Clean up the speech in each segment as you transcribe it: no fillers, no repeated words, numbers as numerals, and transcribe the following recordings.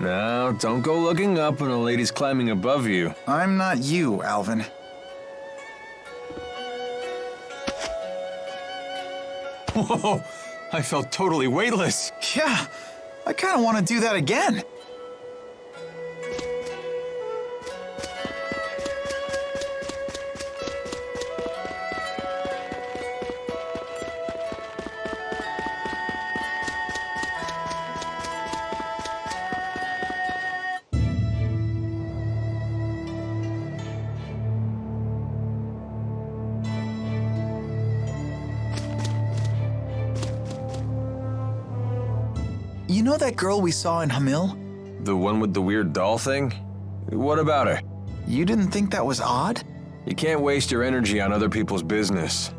Now, don't go looking up when a lady's climbing above you. I'm not you, Alvin. Whoa! I felt totally weightless. Yeah, I kind of want to do that again. You know that girl we saw in Hamil? The one with the weird doll thing? What about her? You didn't think that was odd? You can't waste your energy on other people's business.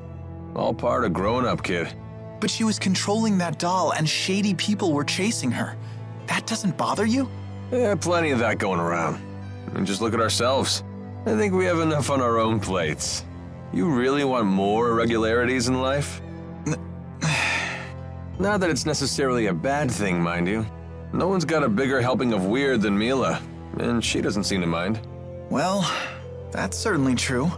All part of growing up, kid. But she was controlling that doll and shady people were chasing her. That doesn't bother you? Yeah, plenty of that going around. And just look at ourselves. I think we have enough on our own plates. You really want more irregularities in life? Not that it's necessarily a bad thing, mind you. No one's got a bigger helping of weird than Milla, and she doesn't seem to mind. Well, that's certainly true.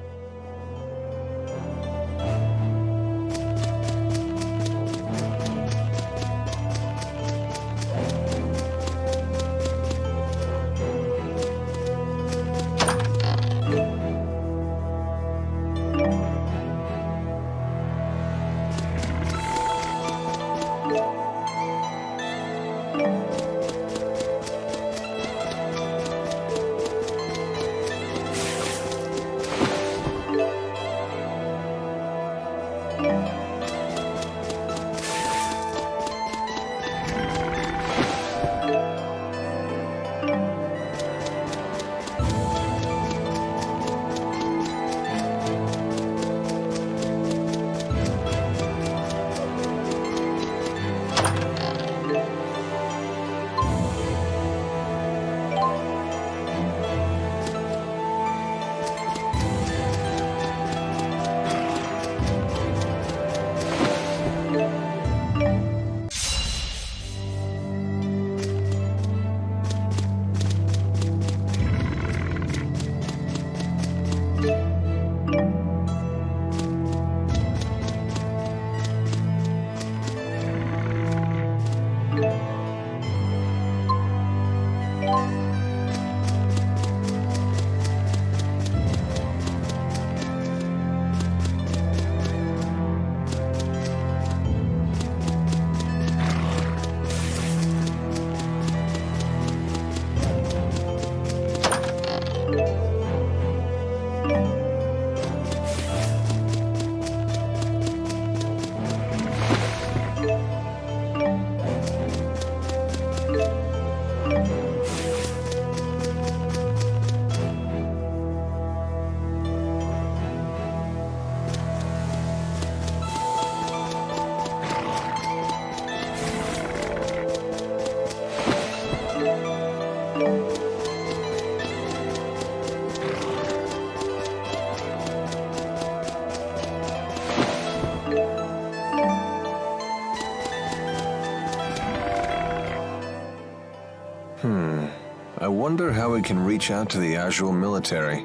I wonder how we can reach out to the Azul military.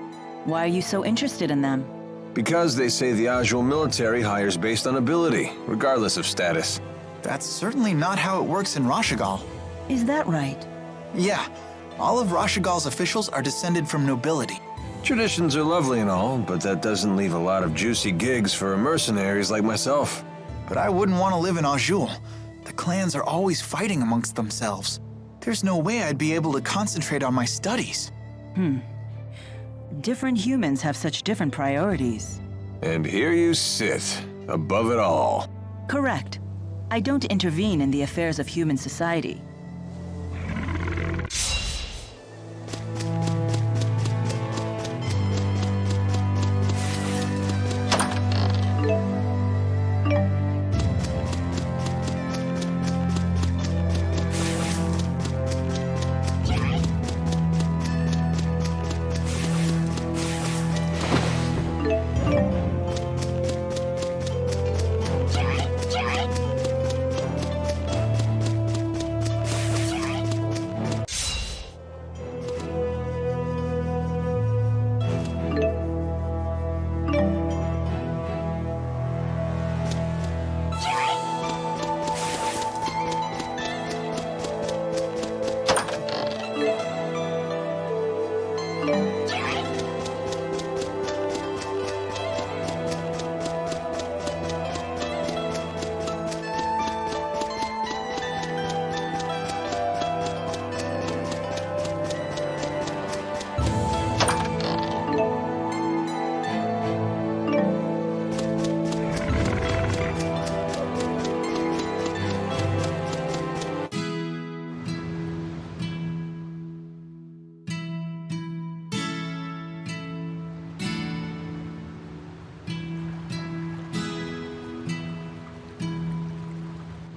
Why are you so interested in them? Because they say the Azul military hires based on ability, regardless of status. That's certainly not how it works in Rashigal. Is that right? Yeah, all of Rashigal's officials are descended from nobility. Traditions are lovely and all, but that doesn't leave a lot of juicy gigs for mercenaries like myself. But I wouldn't want to live in Azul. The clans are always fighting amongst themselves. There's no way I'd be able to concentrate on my studies. Different humans have such different priorities. And here you sit, above it all. Correct. I don't intervene in the affairs of human society.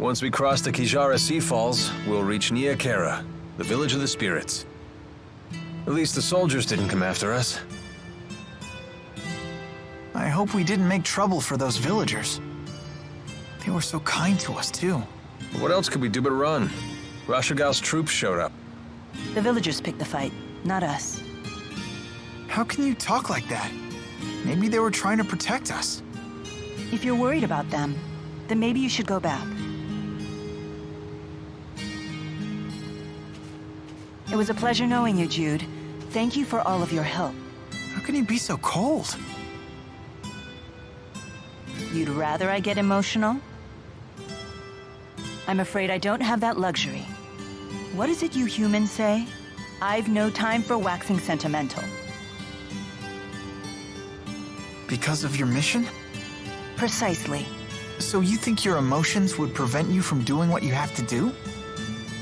Once we cross the Kijara Seafalls, we'll reach Nia Khera, the village of the spirits. At least the soldiers didn't come after us. I hope we didn't make trouble for those villagers. They were so kind to us, too. What else could we do but run? Rashogal's troops showed up. The villagers picked the fight, not us. How can you talk like that? Maybe they were trying to protect us. If you're worried about them, then maybe you should go back. It was a pleasure knowing you, Jude. Thank you for all of your help. How can you be so cold? You'd rather I get emotional? I'm afraid I don't have that luxury. What is it you humans say? I've no time for waxing sentimental. Because of your mission? Precisely. So you think your emotions would prevent you from doing what you have to do?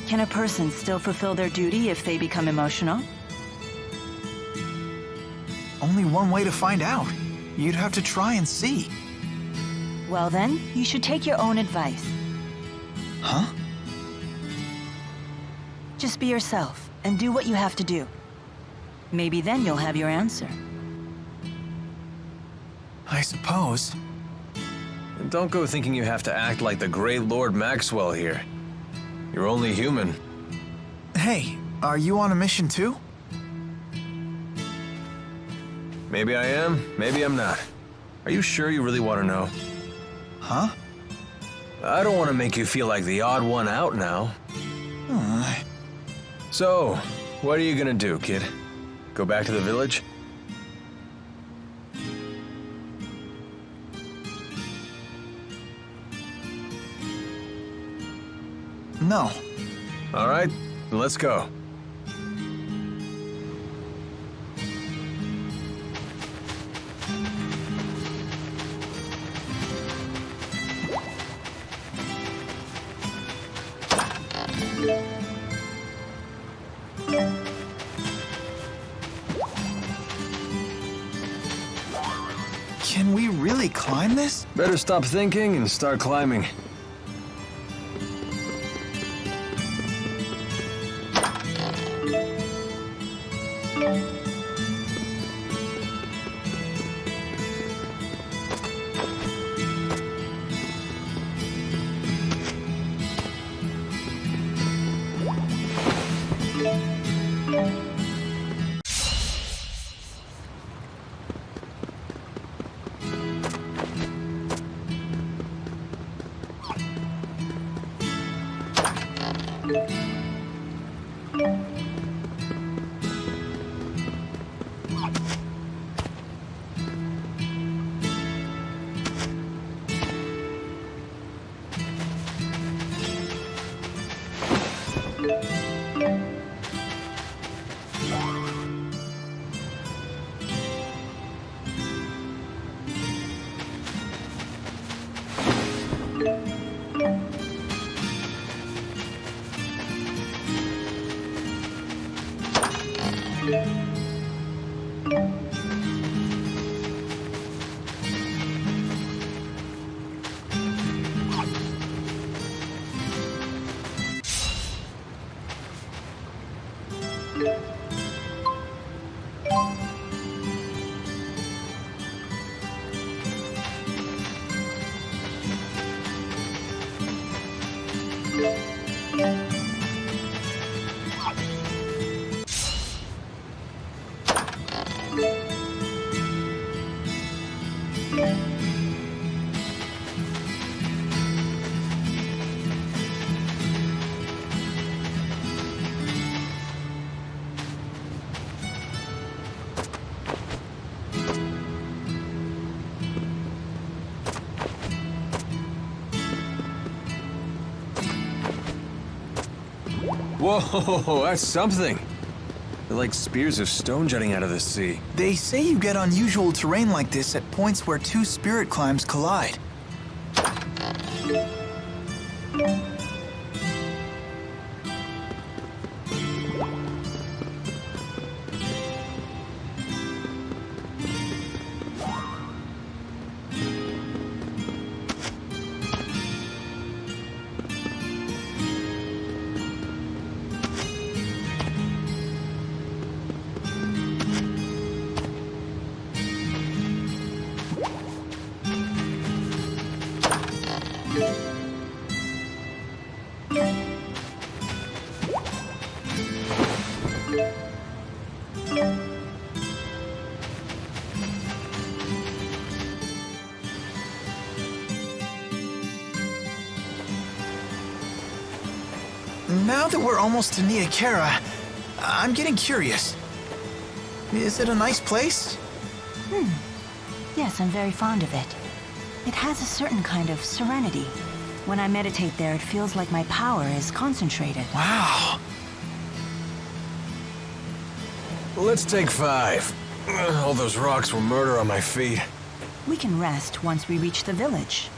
Can a person still fulfill their duty if they become emotional? Only one way to find out. You'd have to try and see. Well then, you should take your own advice. Huh? Just be yourself and do what you have to do. Maybe then you'll have your answer. I suppose. And don't go thinking you have to act like the great Lord Maxwell here. You're only human. Hey, are you on a mission too? Maybe I am, maybe I'm not. Are you sure you really want to know? Huh? I don't want to make you feel like the odd one out now. So, what are you gonna do, kid? Go back to the village? No. All right, then let's go. Can we really climb this? Better stop thinking and start climbing. Whoa, that's something. They're like spears of stone jutting out of the sea. They say you get unusual terrain like this at points where two spirit climbs collide. Now that we're almost to Nia Khera, I'm getting curious. Is it a nice place? Yes, I'm very fond of it. It has a certain kind of serenity. When I meditate there, it feels like my power is concentrated. Wow. Let's take 5. All those rocks were murder on my feet. We can rest once we reach the village.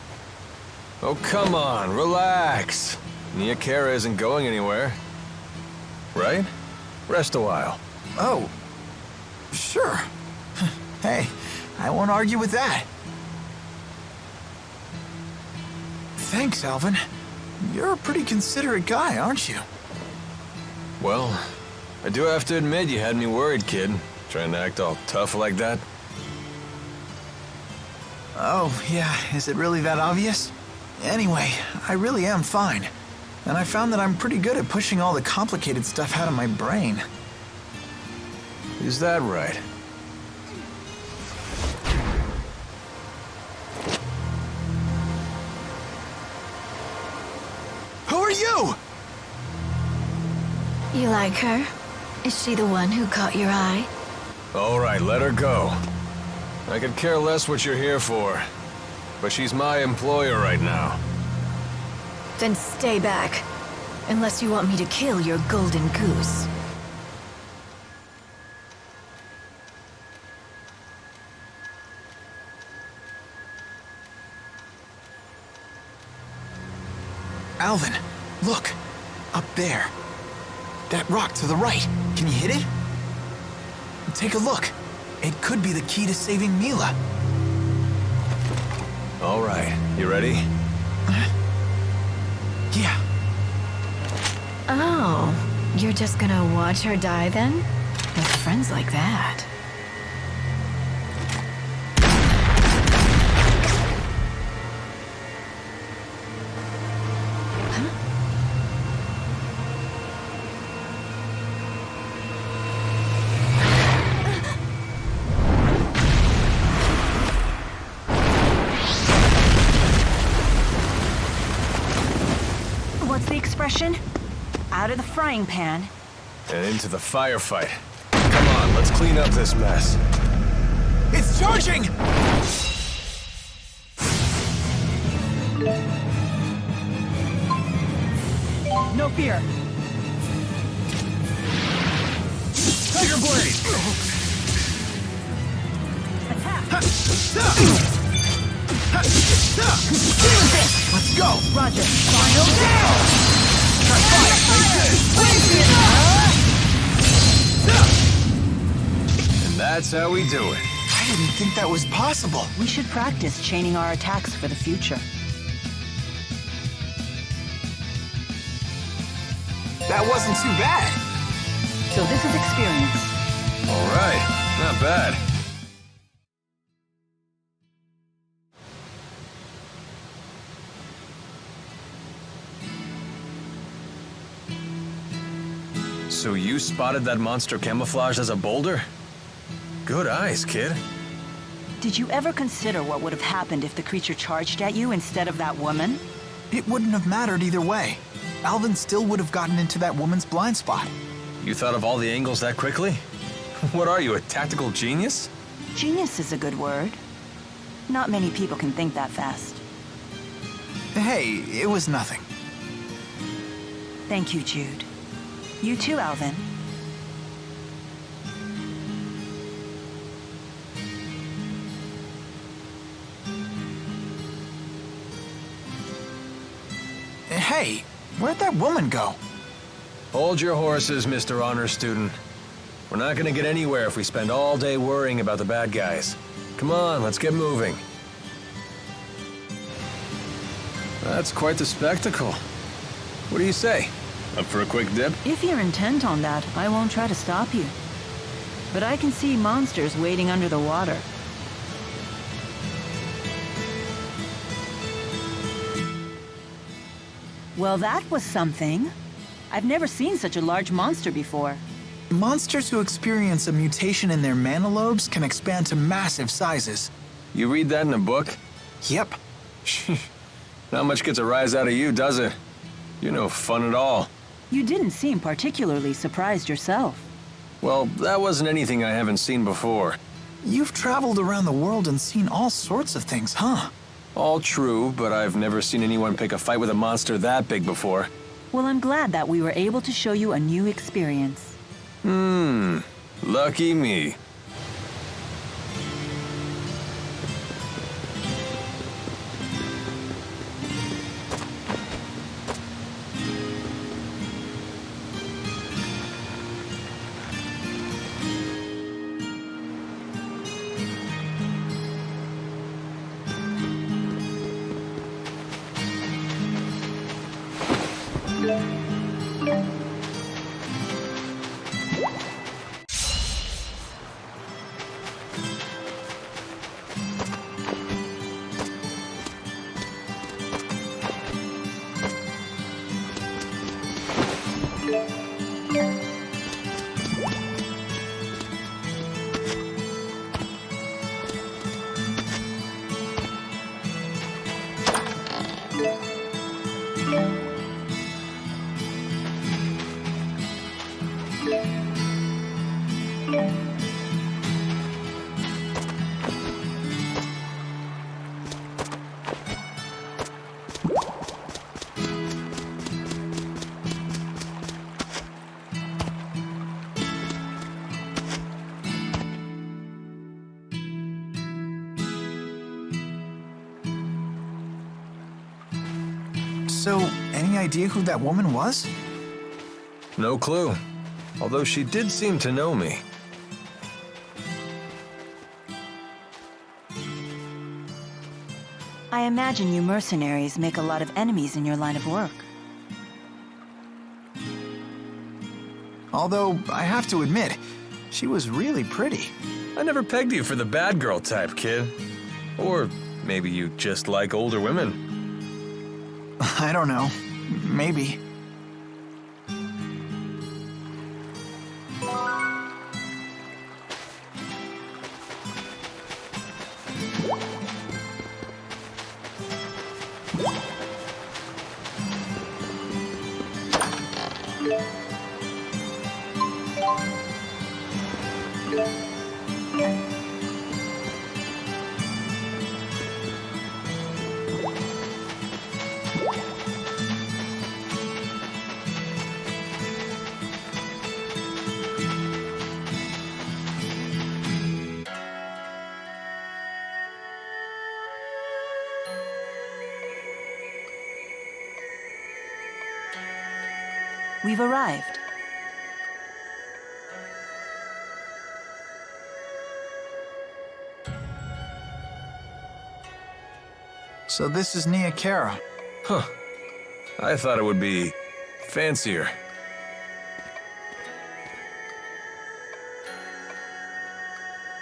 Oh, come on, relax. Nia Khera isn't going anywhere. Right? Rest a while. Oh, sure. Hey, I won't argue with that. Thanks, Alvin. You're a pretty considerate guy, aren't you? Well, I do have to admit you had me worried, kid. Trying to act all tough like that. Oh, yeah, is it really that obvious? Anyway, I really am fine. And I found that I'm pretty good at pushing all the complicated stuff out of my brain. Is that right? Who are you? You like her? Is she the one who caught your eye? All right, let her go. I could care less what you're here for. But she's my employer right now. Then stay back. Unless you want me to kill your golden goose. Alvin, look. Up there. That rock to the right. Can you hit it? Take a look. It could be the key to saving Milla. All right, you ready? Yeah. Oh, you're just gonna watch her die then? With friends like that. What's the expression? Out of the frying pan. And into the firefight. Come on, let's clean up this mess. It's charging! No fear. Tiger Blade! Attack! Let's go! Roger. Final down! And that's how we do it. I didn't think that was possible. We should practice chaining our attacks for the future. That wasn't too bad. So this is experience. All right, not bad. So you spotted that monster camouflaged as a boulder? Good eyes, kid. Did you ever consider what would have happened if the creature charged at you instead of that woman? It wouldn't have mattered either way. Alvin still would have gotten into that woman's blind spot. You thought of all the angles that quickly? What are you, a tactical genius? Genius is a good word. Not many people can think that fast. Hey, it was nothing. Thank you, Jude. You too, Alvin. Hey, where'd that woman go? Hold your horses, Mr. Honor Student. We're not gonna get anywhere if we spend all day worrying about the bad guys. Come on, let's get moving. That's quite the spectacle. What do you say? Up for a quick dip? If you're intent on that, I won't try to stop you. But I can see monsters waiting under the water. Well, that was something. I've never seen such a large monster before. Monsters who experience a mutation in their mana-lobes can expand to massive sizes. You read that in a book? Yep. Not much gets a rise out of you, does it? You're no fun at all. You didn't seem particularly surprised yourself. Well, that wasn't anything I haven't seen before. You've traveled around the world and seen all sorts of things, huh? All true, but I've never seen anyone pick a fight with a monster that big before. Well, I'm glad that we were able to show you a new experience. Lucky me. So, any idea who that woman was? No clue. Although she did seem to know me. I imagine you mercenaries make a lot of enemies in your line of work. Although, I have to admit, she was really pretty. I never pegged you for the bad girl type, kid. Or maybe you just like older women. I don't know. Maybe. We've arrived. So this is Nia Khera. Huh. I thought it would be fancier.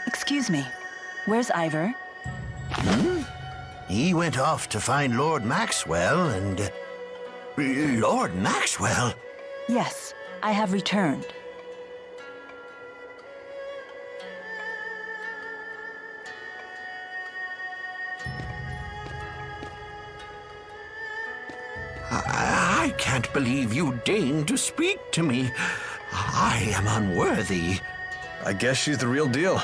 Excuse me. Where's Ivor? He went off to find Lord Maxwell and... Lord Maxwell? Yes, I have returned. I can't believe you deigned to speak to me. I am unworthy. I guess she's the real deal.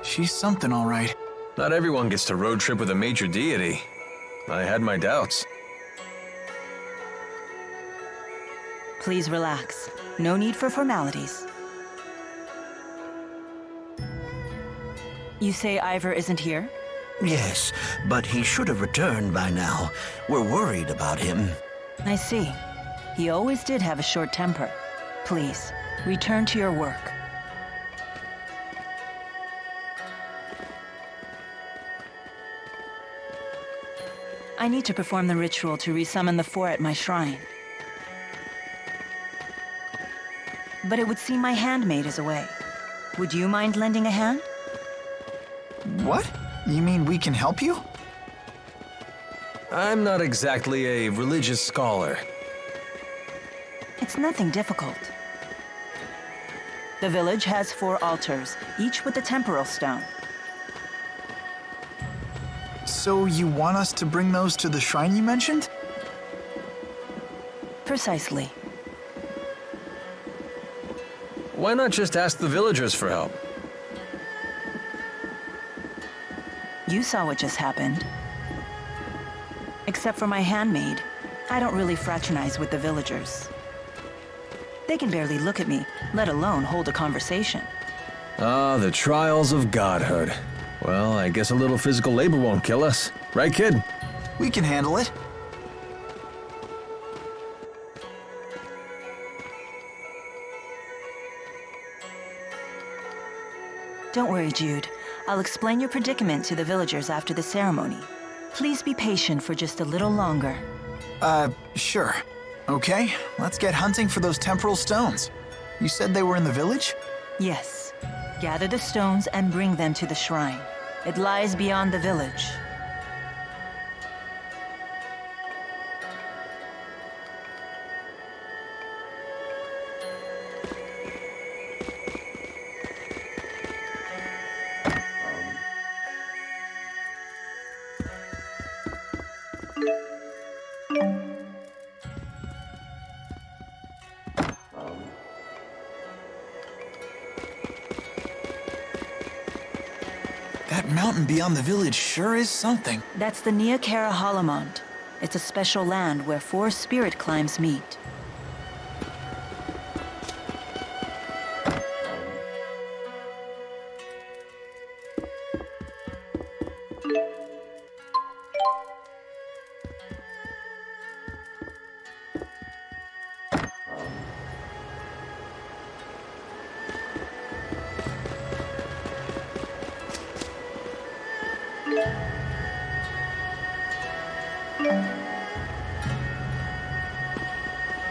She's something, all right. Not everyone gets to road trip with a major deity. I had my doubts. Please relax. No need for formalities. You say Ivor isn't here? Yes, but he should have returned by now. We're worried about him. I see. He always did have a short temper. Please, return to your work. I need to perform the ritual to resummon the four at my shrine. But it would seem my handmaid is away. Would you mind lending a hand? What? You mean we can help you? I'm not exactly a religious scholar. It's nothing difficult. The village has 4 altars, each with a temporal stone. So you want us to bring those to the shrine you mentioned? Precisely. Why not just ask the villagers for help? You saw what just happened. Except for my handmaid, I don't really fraternize with the villagers. They can barely look at me, let alone hold a conversation. Ah, the trials of godhood. Well, I guess a little physical labor won't kill us. Right, kid? We can handle it. Don't worry, Jude. I'll explain your predicament to the villagers after the ceremony. Please be patient for just a little longer. Sure. Okay, let's get hunting for those temporal stones. You said they were in the village? Yes. Gather the stones and bring them to the shrine. It lies beyond the village. That mountain beyond the village sure is something. That's the Nia Khera Holomont. It's a special land where 4 spirit climbs meet.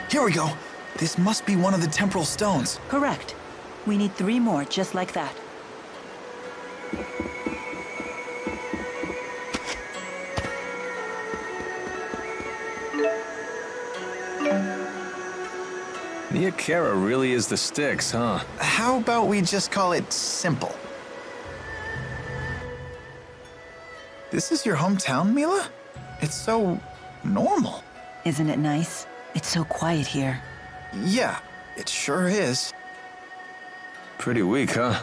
Here we go. This must be one of the temporal stones. Correct. We need 3 more just like that. Nia Khera really is the sticks, huh? How about we just call it simple? This is your hometown, Milla? It's so normal. Isn't it nice? It's so quiet here. Yeah, it sure is. Pretty weak, huh?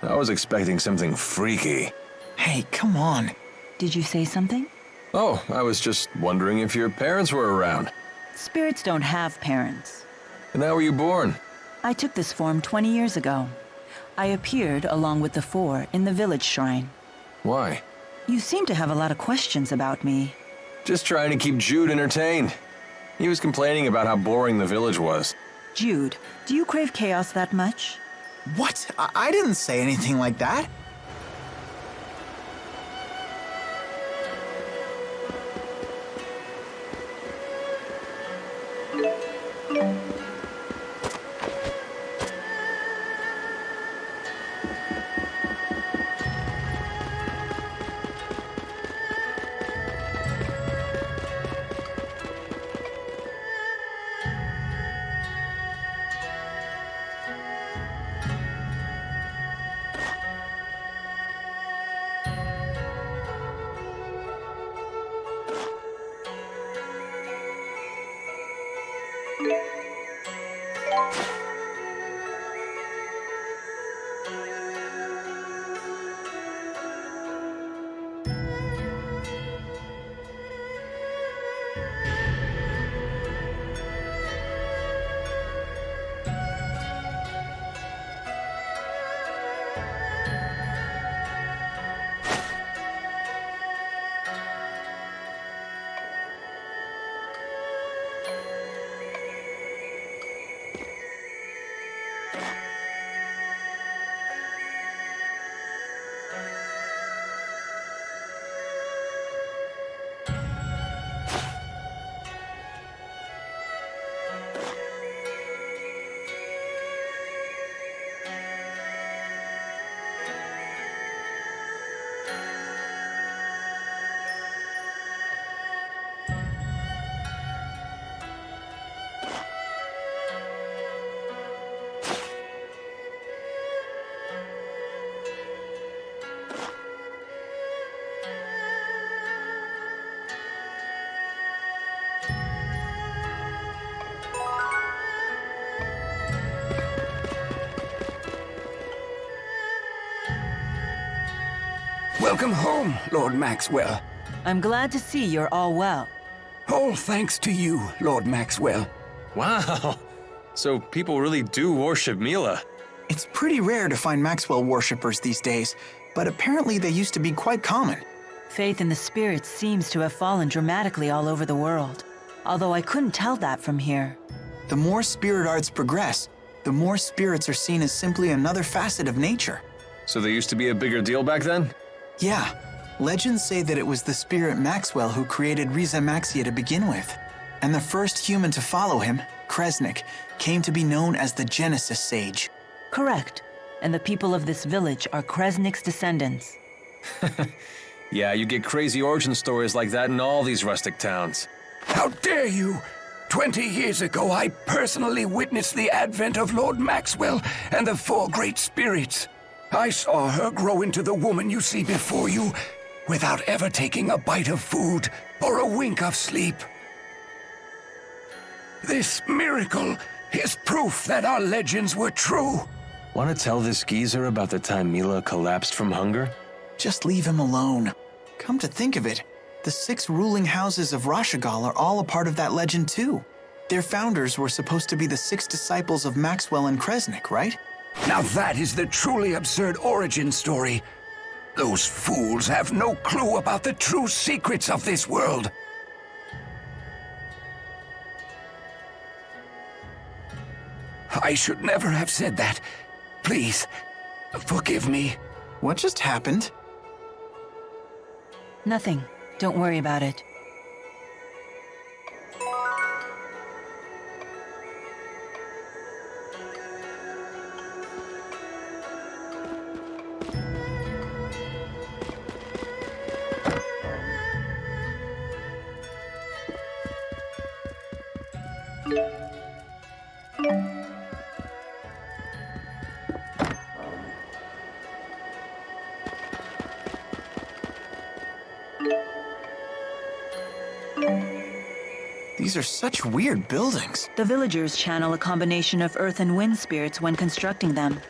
I was expecting something freaky. Hey, come on. Did you say something? Oh, I was just wondering if your parents were around. Spirits don't have parents. And how were you born? I took this form 20 years ago. I appeared along with the 4 in the village shrine. Why? You seem to have a lot of questions about me. Just trying to keep Jude entertained. He was complaining about how boring the village was. Jude, do you crave chaos that much? What? I didn't say anything like that. Welcome home, Lord Maxwell. I'm glad to see you're all well. All thanks to you, Lord Maxwell. Wow. So people really do worship Milla. It's pretty rare to find Maxwell worshippers these days, but apparently they used to be quite common. Faith in the spirits seems to have fallen dramatically all over the world, although I couldn't tell that from here. The more spirit arts progress, the more spirits are seen as simply another facet of nature. So they used to be a bigger deal back then? Yeah, legends say that it was the spirit Maxwell who created Riza Maxia to begin with. And the first human to follow him, Kresnik, came to be known as the Genesis Sage. Correct. And the people of this village are Kresnik's descendants. Yeah, you get crazy origin stories like that in all these rustic towns. How dare you! 20 years ago, I personally witnessed the advent of Lord Maxwell and the four great spirits. I saw her grow into the woman you see before you without ever taking a bite of food or a wink of sleep. This miracle is proof that our legends were true. Want to tell this geezer about the time Milla collapsed from hunger? Just leave him alone. Come to think of it, the 6 ruling houses of Rashagal are all a part of that legend too. Their founders were supposed to be the 6 disciples of Maxwell and Kresnik, right? Now that is the truly absurd origin story. Those fools have no clue about the true secrets of this world. I should never have said that. Please, forgive me. What just happened? Nothing. Don't worry about it. These are such weird buildings. The villagers channel a combination of earth and wind spirits when constructing them.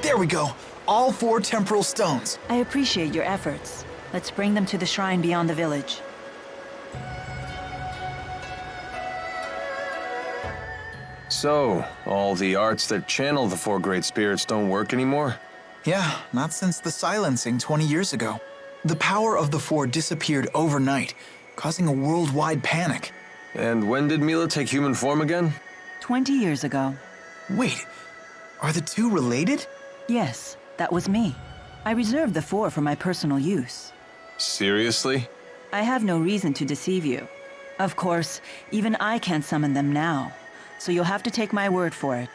There we go. All 4 temporal stones. I appreciate your efforts. Let's bring them to the shrine beyond the village. So, all the arts that channel the 4 great spirits don't work anymore? Yeah, not since the silencing 20 years ago. The power of the 4 disappeared overnight, causing a worldwide panic. And when did Milla take human form again? 20 years ago. Wait, are the 2 related? Yes, that was me. I reserved the 4 for my personal use. Seriously? I have no reason to deceive you. Of course, even I can't summon them now, so you'll have to take my word for it.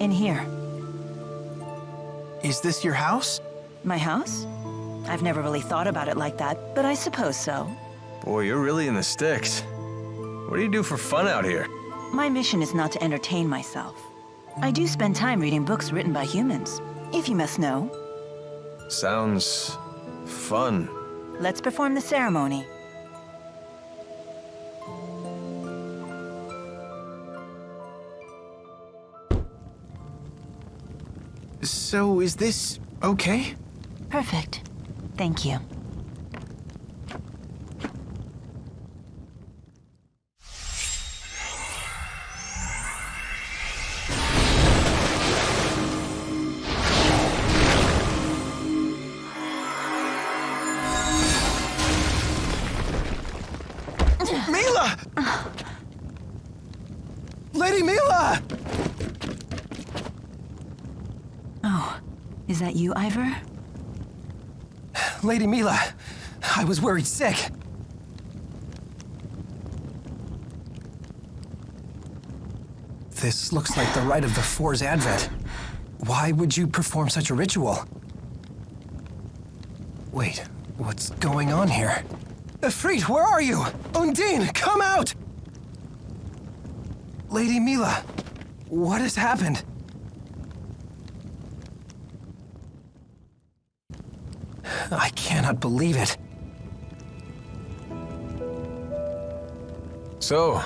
In here. Is this your house? My house? I've never really thought about it like that, but I suppose so. Boy, you're really in the sticks. What do you do for fun out here? My mission is not to entertain myself. I do spend time reading books written by humans, if you must know. Sounds fun. Let's perform the ceremony. So, is this okay? Perfect. Thank you. Milla! Lady Milla! Oh, is that you, Ivor? Lady Milla, I was worried sick. This looks like the rite of the Four's advent. Why would you perform such a ritual? Wait, what's going on here? Ifrit, where are you? Undine, come out! Lady Milla, what has happened? I cannot believe it. So,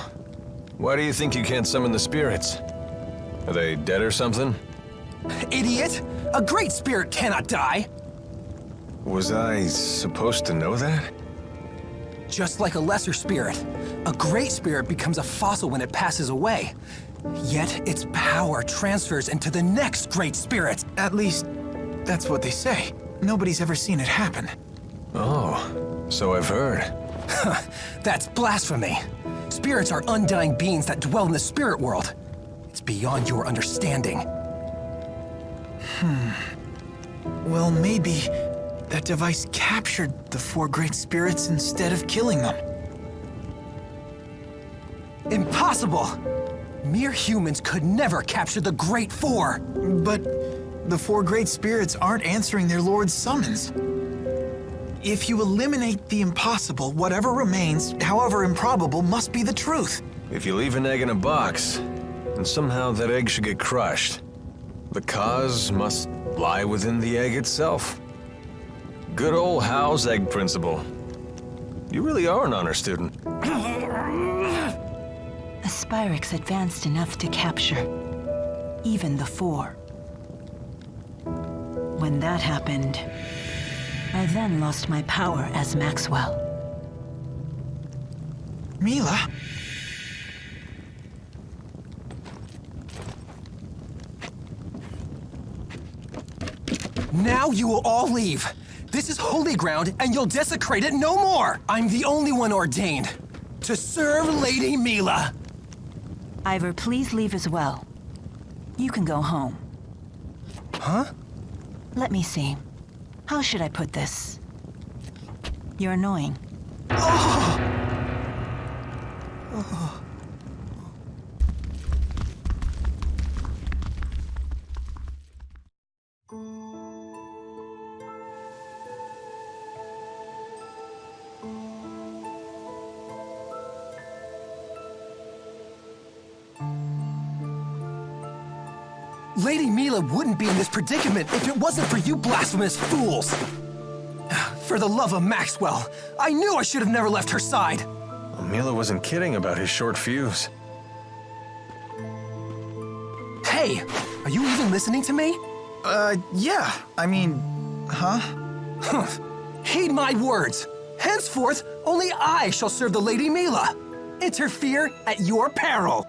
why do you think you can't summon the spirits? Are they dead or something? Idiot! A great spirit cannot die! Was I supposed to know that? Just like a lesser spirit, a great spirit becomes a fossil when it passes away. Yet its power transfers into the next great spirit. At least, that's what they say. Nobody's ever seen it happen. Oh, so I've heard. That's blasphemy. Spirits are undying beings that dwell in the spirit world. It's beyond your understanding. Well, maybe that device captured the four great spirits instead of killing them. Impossible! Mere humans could never capture the Great Four. But The four great spirits aren't answering their lord's summons. If you eliminate the impossible, whatever remains, however improbable, must be the truth. If you leave an egg in a box, and somehow that egg should get crushed, the cause must lie within the egg itself. Good old Howe's egg principle. You really are an honor student. The Spyrix advanced enough to capture even the four. When that happened, I then lost my power as Maxwell. Milla? Now you will all leave. This is holy ground, and you'll desecrate it no more! I'm the only one ordained to serve Lady Milla. Ivor, please leave as well. You can go home. Huh? Let me see. How should I put this? You're annoying. Lady Milla wouldn't be in this predicament if it wasn't for you blasphemous fools! For the love of Maxwell, I knew I should have never left her side! Well, Milla wasn't kidding about his short fuse. Hey, are you even listening to me? Yeah. I mean, huh? Heed my words. Henceforth, only I shall serve the Lady Milla. Interfere at your peril.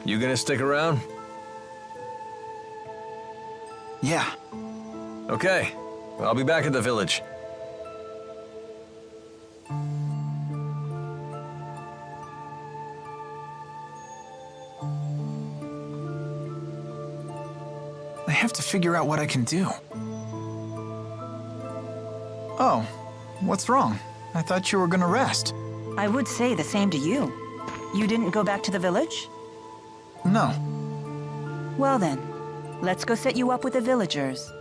You gonna stick around? Yeah. Okay. I'll be back at the village. I have to figure out what I can do. Oh, what's wrong? I thought you were gonna rest. I would say the same to you. You didn't go back to the village? No. Well then, let's go set you up with the villagers.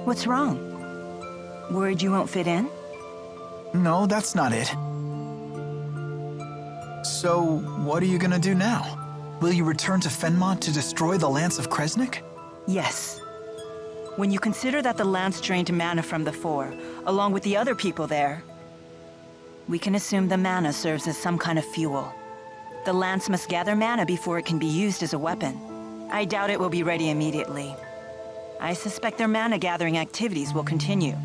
What's wrong? Worried you won't fit in? No, that's not it. So, what are you gonna do now? Will you return to Fenmont to destroy the Lance of Kresnik? Yes. When you consider that the Lance drained mana from the Four, along with the other people there, we can assume the mana serves as some kind of fuel. The Lance must gather mana before it can be used as a weapon. I doubt it will be ready immediately. I suspect their mana-gathering activities will continue.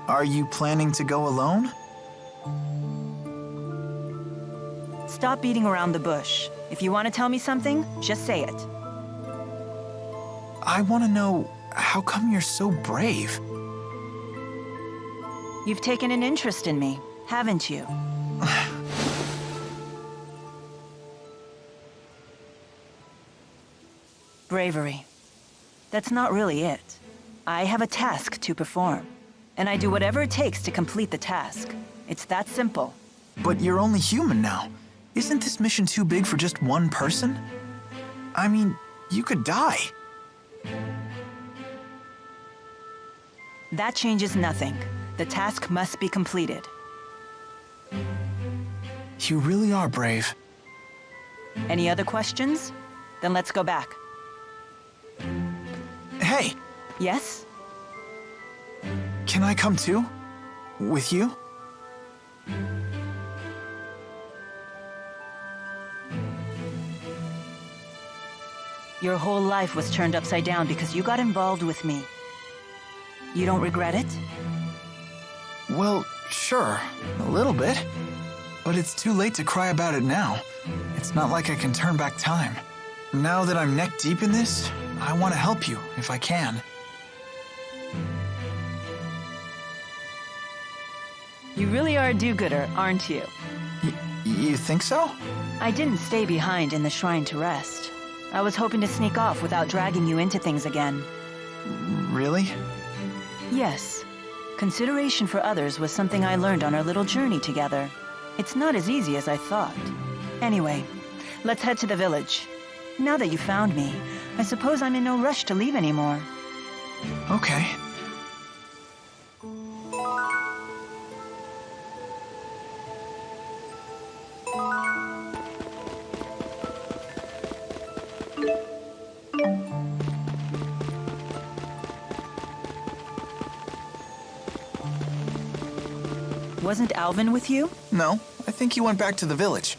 Are you planning to go alone? Stop beating around the bush. If you want to tell me something, just say it. I want to know, how come you're so brave? You've taken an interest in me, haven't you? Bravery. That's not really it. I have a task to perform, and I do whatever it takes to complete the task. It's that simple. But you're only human now. Isn't this mission too big for just one person? I mean, you could die. That changes nothing. The task must be completed. You really are brave. Any other questions? Then let's go back. Hey, Yes? can I come too? With you? Your whole life was turned upside down because you got involved with me. You don't regret it? Well, sure, a little bit. But it's too late to cry about it now. It's not like I can turn back time. Now that I'm neck deep in this, I want to help you if I can. You really are a do-gooder, aren't you? You think so? I didn't stay behind in the shrine to rest. I was hoping to sneak off without dragging you into things again. Really? Yes. Consideration for others was something I learned on our little journey together. It's not as easy as I thought. Anyway, let's head to the village. Now that you found me, I suppose I'm in no rush to leave anymore. Okay. Wasn't Alvin with you? No, I think he went back to the village.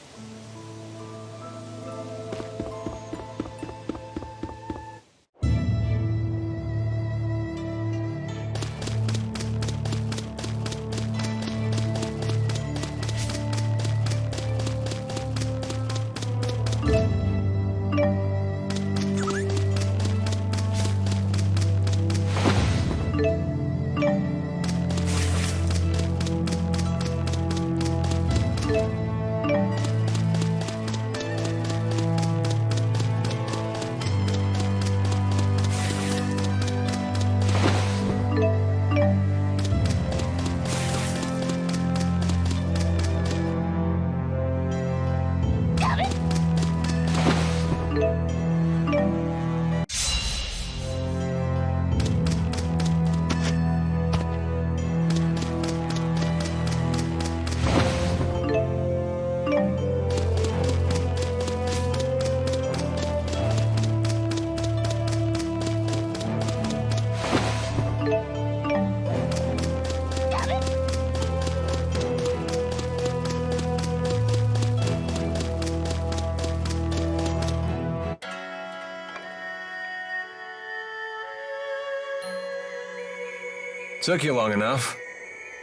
Took you long enough.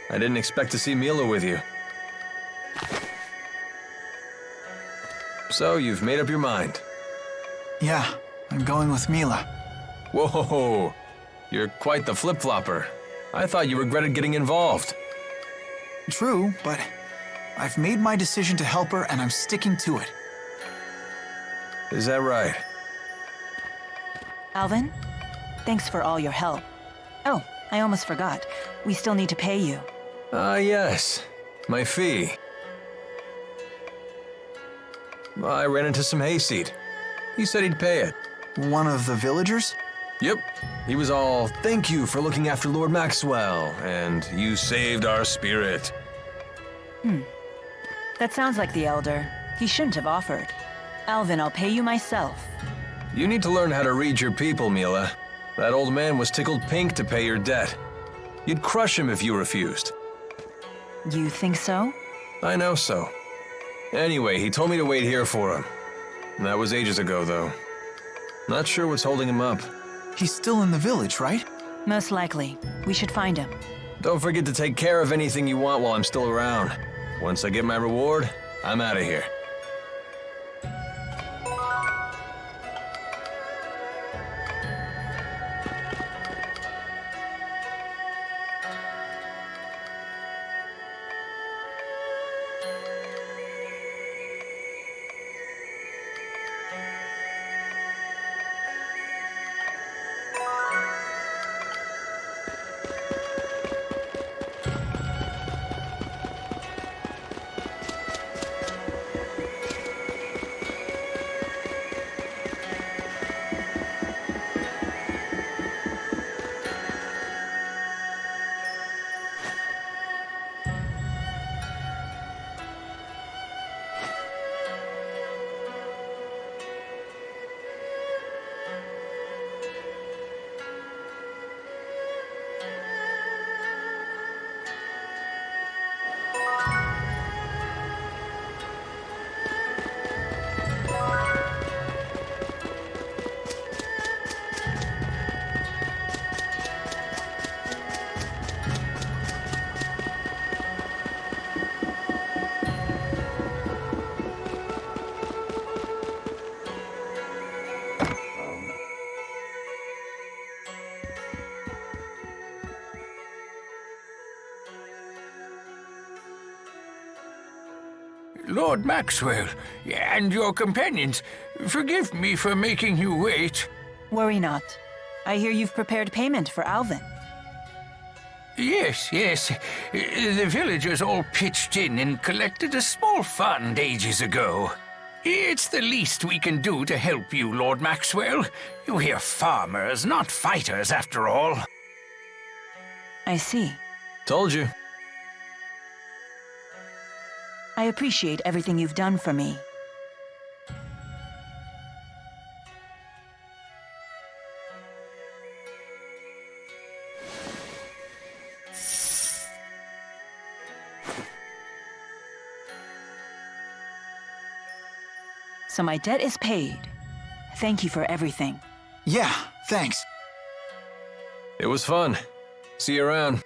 I didn't expect to see Milla with you. So, you've made up your mind. Yeah, I'm going with Milla. Whoa, you're quite the flip-flopper. I thought you regretted getting involved. True, but I've made my decision to help her and I'm sticking to it. Is that right? Alvin, thanks for all your help. Oh, I almost forgot. We still need to pay you. Ah, yes. My fee. I ran into some hayseed. He said he'd pay it. One of the villagers? Yep. He was all, "Thank you for looking after Lord Maxwell, and you saved our spirit." That sounds like the Elder. He shouldn't have offered. Alvin, I'll pay you myself. You need to learn how to read your people, Milla. That old man was tickled pink to pay your debt. You'd crush him if you refused. You think so? I know so. Anyway, he told me to wait here for him. That was ages ago, though. Not sure what's holding him up. He's still in the village, right? Most likely. We should find him. Don't forget to take care of anything you want while I'm still around. Once I get my reward, I'm out of here. Lord Maxwell, and your companions, forgive me for making you wait. Worry not. I hear you've prepared payment for Alvin. Yes. The villagers all pitched in and collected a small fund ages ago. It's the least we can do to help you, Lord Maxwell. We're farmers, not fighters, after all. I see. Told you. I appreciate everything you've done for me. So my debt is paid. Thank you for everything. Yeah, thanks. It was fun. See you around.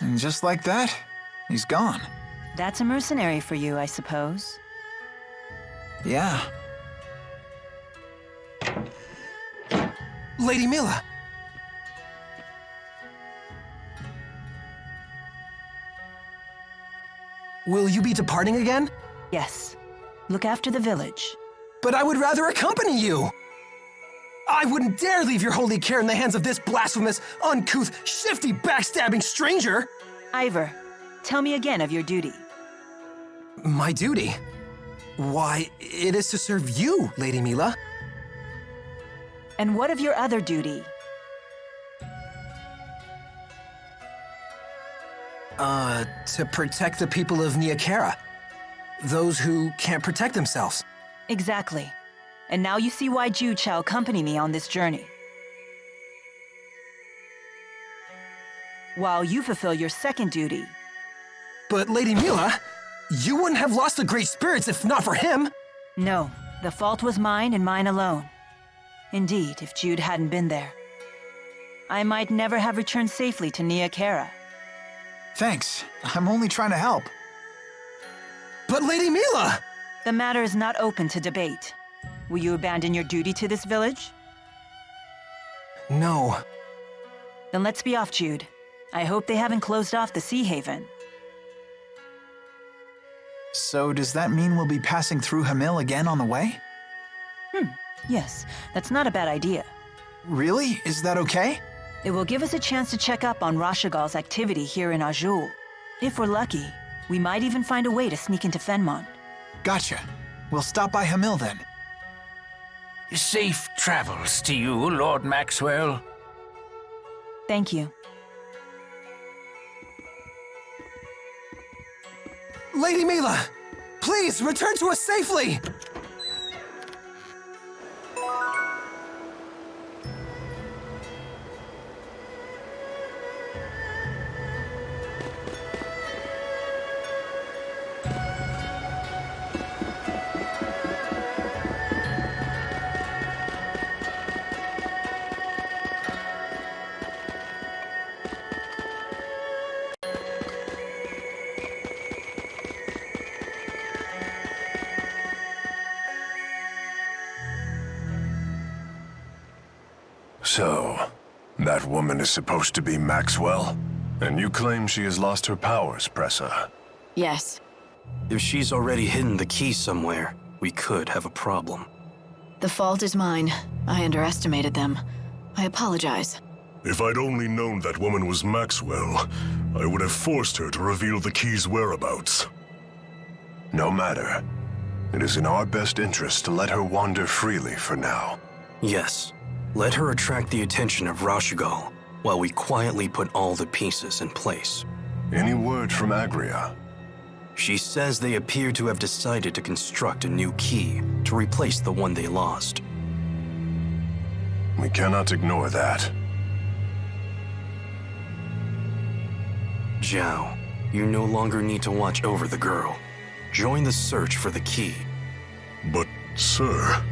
And just like that, he's gone. That's a mercenary for you, I suppose. Yeah. Lady Milla! Will you be departing again? Yes. Look after the village. But I would rather accompany you! I wouldn't dare leave your holy care in the hands of this blasphemous, uncouth, shifty, backstabbing stranger! Ivor, tell me again of your duty. My duty? Why, it is to serve you, Lady Milla. And what of your other duty? To protect the people of Nia Khera. Those who can't protect themselves. Exactly. And now you see why Jude shall accompany me on this journey. While you fulfill your second duty. But Lady Milla, you wouldn't have lost the Great Spirits if not for him! No, the fault was mine and mine alone. Indeed, if Jude hadn't been there, I might never have returned safely to Nia Khera. Thanks. I'm only trying to help. But Lady Milla! The matter is not open to debate. Will you abandon your duty to this village? No. Then let's be off, Jude. I hope they haven't closed off the Sea Haven. So does that mean we'll be passing through Hamil again on the way? Yes, that's not a bad idea. Really? Is that okay? It will give us a chance to check up on Rashagal's activity here in Azul. If we're lucky, we might even find a way to sneak into Fenmont. Gotcha. We'll stop by Hamil then. Safe travels to you, Lord Maxwell. Thank you. Lady Milla, please return to us safely! So, that woman is supposed to be Maxwell? And you claim she has lost her powers, Pressa? Yes. If she's already hidden the key somewhere, we could have a problem. The fault is mine. I underestimated them. I apologize. If I'd only known that woman was Maxwell, I would have forced her to reveal the key's whereabouts. No matter. It is in our best interest to let her wander freely for now. Yes. Let her attract the attention of Rashagal, while we quietly put all the pieces in place. Any word from Agria? She says they appear to have decided to construct a new key to replace the one they lost. We cannot ignore that. Zhao, you no longer need to watch over the girl. Join the search for the key. But, sir...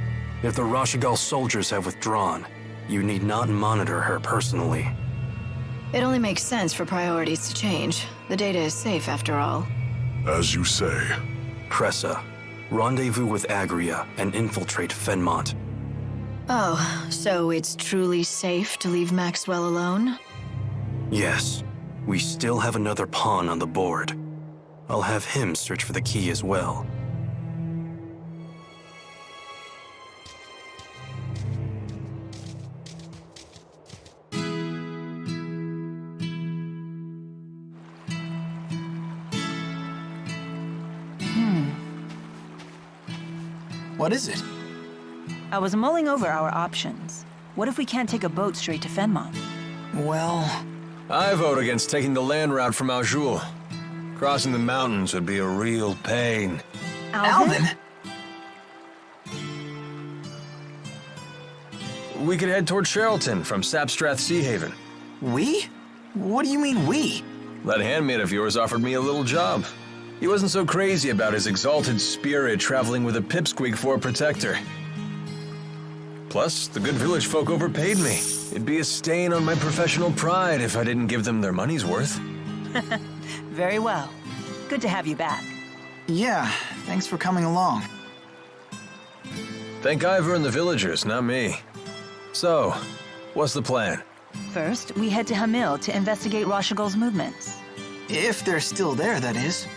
If the Rashagal soldiers have withdrawn, you need not monitor her personally. It only makes sense for priorities to change. The data is safe after all. As you say. Pressa, rendezvous with Agria and infiltrate Fenmont. Oh, so it's truly safe to leave Maxwell alone? Yes, we still have another pawn on the board. I'll have him search for the key as well. What is it? I was mulling over our options. What if we can't take a boat straight to Fenmont? Well... I vote against taking the land route from Jude. Crossing the mountains would be a real pain. Alvin? We could head toward Sherrilton from Sapstrath Sea Haven. We? What do you mean, we? That handmaid of yours offered me a little job. He wasn't so crazy about his exalted spirit traveling with a pipsqueak for a protector. Plus, the good village folk overpaid me. It'd be a stain on my professional pride if I didn't give them their money's worth. Very well. Good to have you back. Yeah, thanks for coming along. Thank Ivor and the villagers, not me. So, what's the plan? First, we head to Hamil to investigate Rashigol's movements. If they're still there, that is.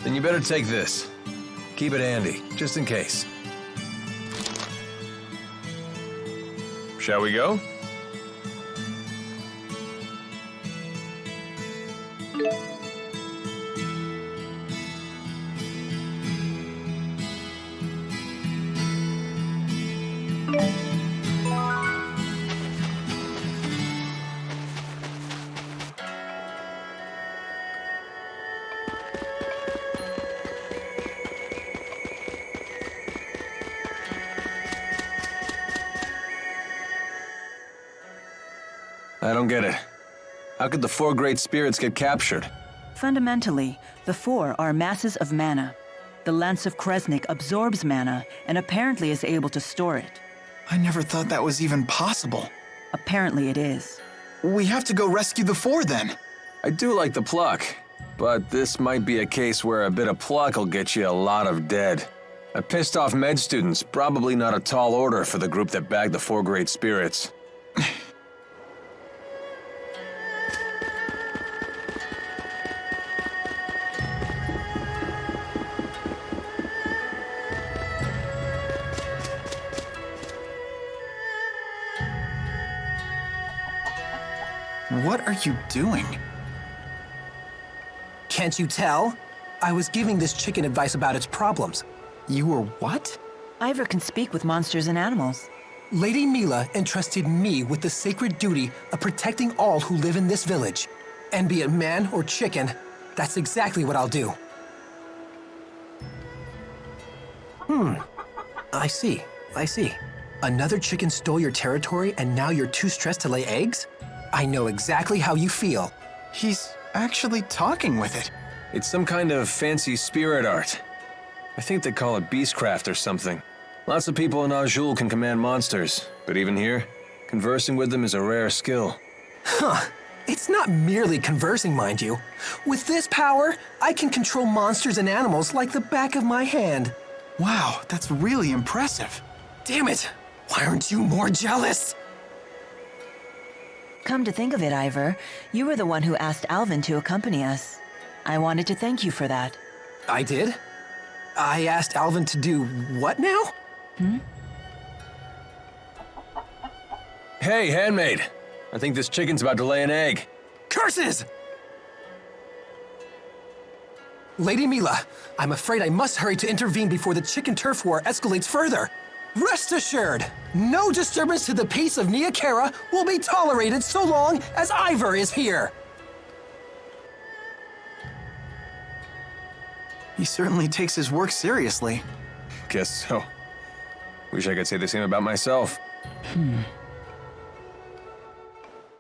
Then you better take this. Keep it handy, just in case. Shall we go? I don't get it. How could the four great spirits get captured? Fundamentally, the four are masses of mana. The Lance of Kresnik absorbs mana and apparently is able to store it. I never thought that was even possible. Apparently it is. We have to go rescue the four then. I do like the pluck, but this might be a case where a bit of pluck will get you a lot of dead. A pissed off med student's probably not a tall order for the group that bagged the four great spirits. What are you doing? Can't you tell? I was giving this chicken advice about its problems. You were what? Ivor can speak with monsters and animals. Lady Milla entrusted me with the sacred duty of protecting all who live in this village. And be it man or chicken, that's exactly what I'll do. I see. Another chicken stole your territory and now you're too stressed to lay eggs? I know exactly how you feel. He's actually talking with it. It's some kind of fancy spirit art. I think they call it beastcraft or something. Lots of people in Jude can command monsters, but even here, conversing with them is a rare skill. Huh. It's not merely conversing, mind you. With this power, I can control monsters and animals like the back of my hand. Wow, that's really impressive. Damn it! Why aren't you more jealous? Come to think of it, Ivor, you were the one who asked Alvin to accompany us. I wanted to thank you for that. I did? I asked Alvin to do what now? Hey, handmaid! I think this chicken's about to lay an egg. Curses! Lady Milla, I'm afraid I must hurry to intervene before the chicken turf war escalates further. Rest assured, no disturbance to the peace of Nia Khera will be tolerated so long as Ivor is here. He certainly takes his work seriously. Guess so. Wish I could say the same about myself.